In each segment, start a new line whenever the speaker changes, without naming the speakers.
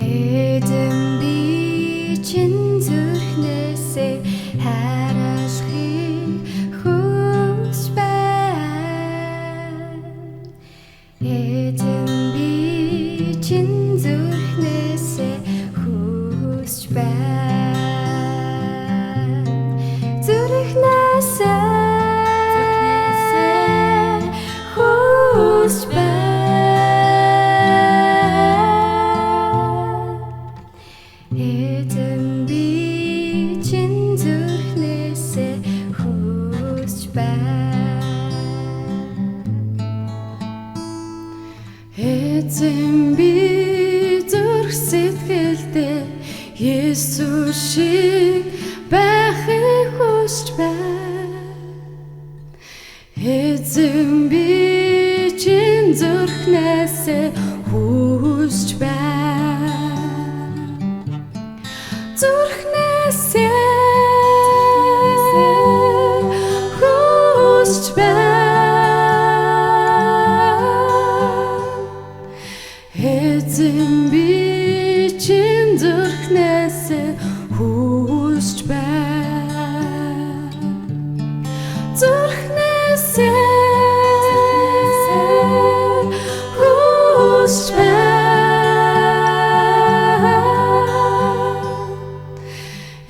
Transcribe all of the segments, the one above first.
Эзэн би чин зүрхнээсээ хайрлахыг хүсэж байна. Эзэн би чин зүрхнээсээ хүсэж байна. Зүрхнээсээ хүсэж байна. Эзэн би чин зүрхнээсээ хүсэж байна. Эзэн би зүрх сэтгэлдээ Есүс шиг байхыг хүсэж байна. Эзэн би чин зүрхнээсээ хүсэж байна. Зүрхнээсээ хүсэж байна. Эзэн би чин зүрхнээсээ хүсэж байна. Зүрхнээсээ хүсэж байна.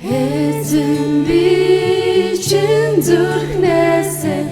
Эзэн би чин зүрхнээсээ